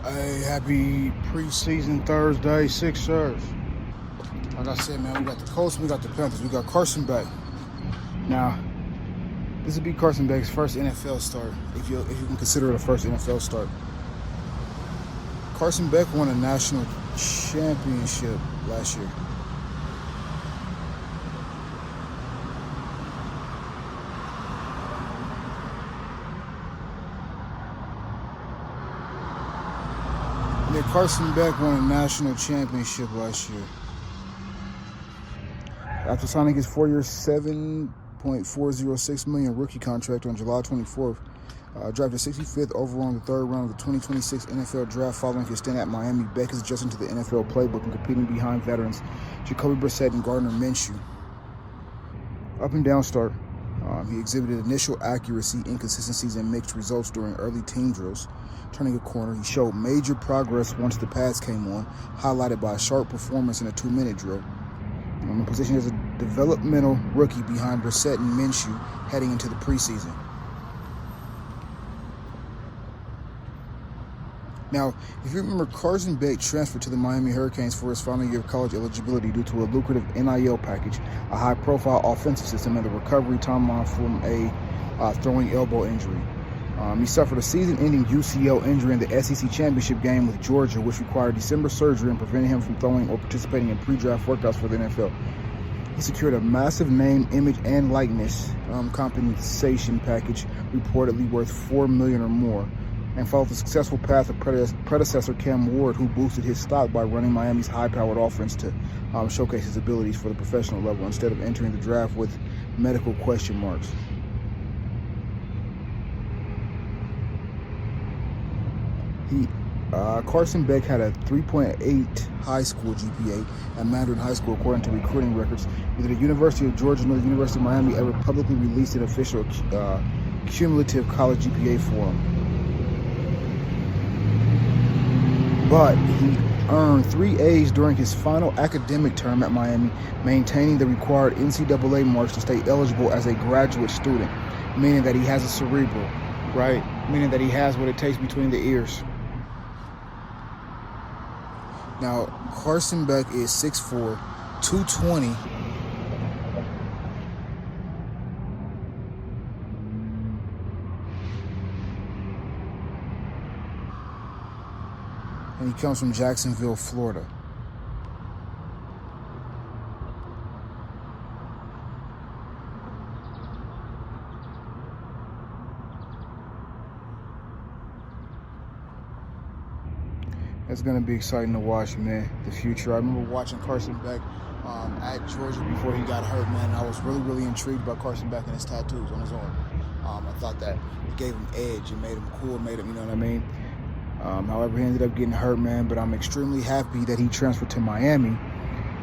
Hey, happy preseason Thursday, Sixers. Like I said, man, we got the Colts, we got the Panthers, we got Carson Beck. Now, this would be Carson Beck's first NFL start, if you can consider it a first NFL start. Carson Beck won a national championship last year. Yeah, Carson Beck won a national championship last year. After signing his 4-year, $7.406 million rookie contract on July 24th, drafted 65th overall in the third round of the 2026 NFL Draft following his stint at Miami, Beck is adjusting to the NFL playbook and competing behind veterans Jacoby Brissett and Gardner Minshew. Up and down start. He exhibited initial accuracy, inconsistencies, and mixed results during early team drills. Turning a corner, he showed major progress once the pads came on, highlighted by a sharp performance in a 2-minute drill. In position as a developmental rookie behind Brissett and Minshew heading into the preseason. Now, if you remember, Carson Beck transferred to the Miami Hurricanes for his final year of college eligibility due to a lucrative NIL package, a high-profile offensive system, and the recovery timeline from a throwing elbow injury. He suffered a season-ending UCL injury in the SEC championship game with Georgia, which required December surgery and prevented him from throwing or participating in pre-draft workouts for the NFL. He secured a massive name, image, and likeness compensation package, reportedly worth $4 million or more, and followed the successful path of predecessor Cam Ward, who boosted his stock by running Miami's high-powered offense to showcase his abilities for the professional level instead of entering the draft with medical question marks. Carson Beck had a 3.8 high school GPA at Mandarin High School, according to recruiting records. Neither the University of Georgia nor the University of Miami ever publicly released an official cumulative college GPA for him. But he earned 3 A's during his final academic term at Miami, maintaining the required NCAA marks to stay eligible as a graduate student, meaning that he has a cerebral, right? Meaning that he has what it takes between the ears. Now, Carson Beck is 6'4", 220. And he comes from Jacksonville, Florida. It's going to be exciting to watch, man, the future. I remember watching Carson Beck at Georgia before he got hurt, man. And I was really intrigued by Carson Beck and his tattoos on his arm. I thought that it gave him edge. It made him cool, made him, you know what I mean? However, he ended up getting hurt, man. But I'm extremely happy that he transferred to Miami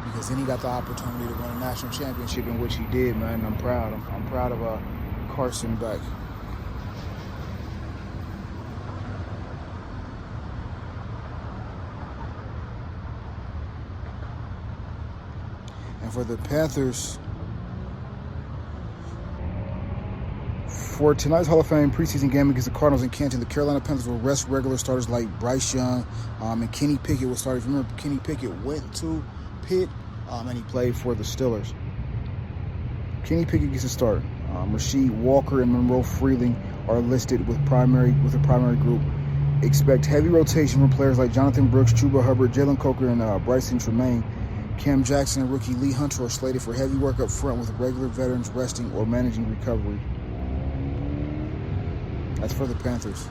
because then he got the opportunity to win a national championship, in which he did, man. And I'm proud. I'm proud of Carson Beck. And for the Panthers, for tonight's Hall of Fame preseason game against the Cardinals in Canton, the Carolina Panthers will rest regular starters like Bryce Young and Kenny Pickett will start. If you remember, Kenny Pickett went to Pitt and he played for the Steelers. Kenny Pickett gets a start. Rasheed Walker and Monroe Freeling are listed with a primary group. Expect heavy rotation from players like Jonathan Brooks, Chuba Hubbard, Jalen Coker, and Bryson Tremaine. Cam Jackson and rookie Lee Hunter are slated for heavy work up front, with regular veterans resting or managing recovery. That's for the Panthers.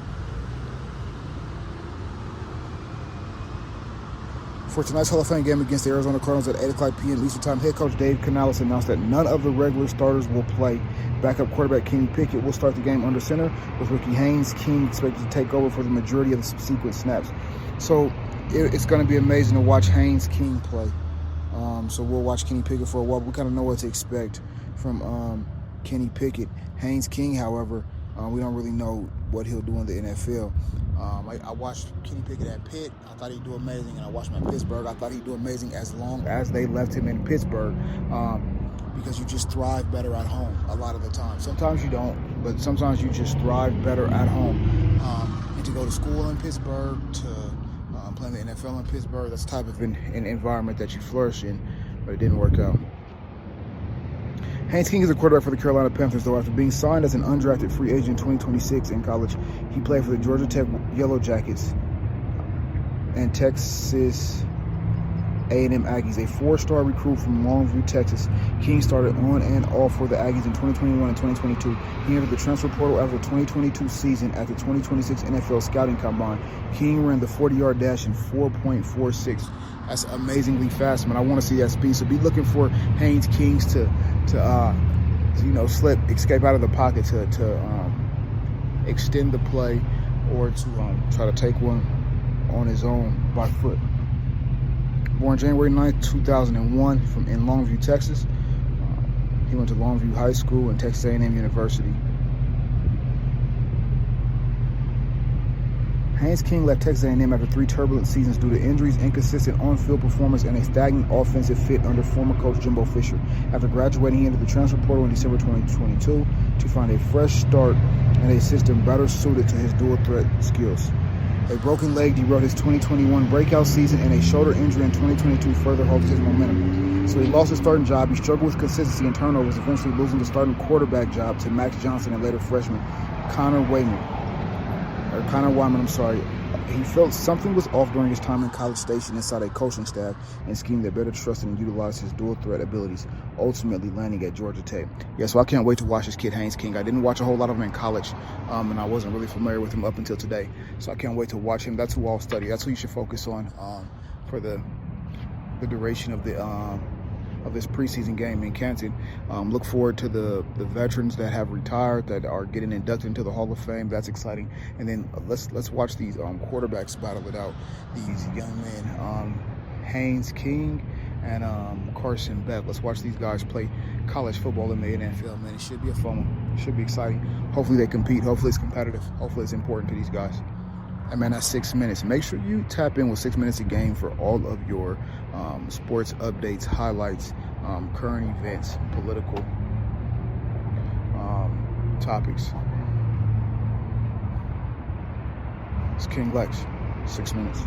For tonight's Hall of Fame game against the Arizona Cardinals at 8 o'clock p.m. Eastern Time, head coach Dave Canales announced that none of the regular starters will play. Backup quarterback Kenny Pickett will start the game under center, with rookie Haynes King expected to take over for the majority of the subsequent snaps. So it's going to be amazing to watch Haynes King play. So we'll watch Kenny Pickett for a while. We kind of know what to expect from Kenny Pickett. Haynes King, however, we don't really know what he'll do in the NFL. I watched Kenny Pickett at Pitt. I thought he'd do amazing. And I watched him at Pittsburgh. I thought he'd do amazing as long as they left him in Pittsburgh. Because you just thrive better at home a lot of the time. Sometimes you don't, but sometimes you just thrive better at home. and to go to school in Pittsburgh, to play in the NFL in Pittsburgh. That's the type of an environment that you flourish in, but it didn't work out. Haynes King is a quarterback for the Carolina Panthers, though. After being signed as an undrafted free agent in 2026 in college, he played for the Georgia Tech Yellow Jackets and Texas A&M Aggies. A 4-star recruit from Longview, Texas, King started on and off for the Aggies in 2021 and 2022. He entered the transfer portal after the 2022 season. At the 2026 NFL Scouting Combine, King ran the 40-yard dash in 4.46. That's amazingly fast, man. I want to see that speed. So be looking for Haynes Kings to escape out of the pocket, to extend the play, or to try to take one on his own by foot. Born January 9th, 2001 in Longview, Texas. He went to Longview High School and Texas A&M University. Haynes King left Texas A&M after 3 turbulent seasons due to injuries, inconsistent on-field performance, and a stagnant offensive fit under former coach Jimbo Fisher. After graduating, he entered the transfer portal in December 2022 to find a fresh start and a system better suited to his dual-threat skills. A broken leg derailed his 2021 breakout season, and a shoulder injury in 2022 further halted his momentum. So he lost his starting job. He struggled with consistency and turnovers, eventually losing the starting quarterback job to Max Johnson and later freshman Connor Wyman. He felt something was off during his time in College Station inside a coaching staff and scheme that better trusted and utilized his dual threat abilities, ultimately landing at Georgia Tech. Yeah, so I can't wait to watch this kid, Haynes King. I didn't watch a whole lot of him in college, and I wasn't really familiar with him up until today. So I can't wait to watch him. That's who I'll study. That's who you should focus on for the duration of this preseason game in Canton. Look forward to the veterans that have retired, that are getting inducted into the Hall of Fame. That's exciting. And then let's watch these quarterbacks battle it out. These young men, Haynes King and Carson, Beck. Let's watch these guys play college football in the NFL, man. It should be a fun one. It should be exciting. Hopefully they compete. Hopefully it's competitive. Hopefully it's important to these guys. And man, that's 6 minutes. Make sure you tap in with 6 minutes a game for all of your sports updates, highlights, current events, political topics. It's King Lex, 6 minutes.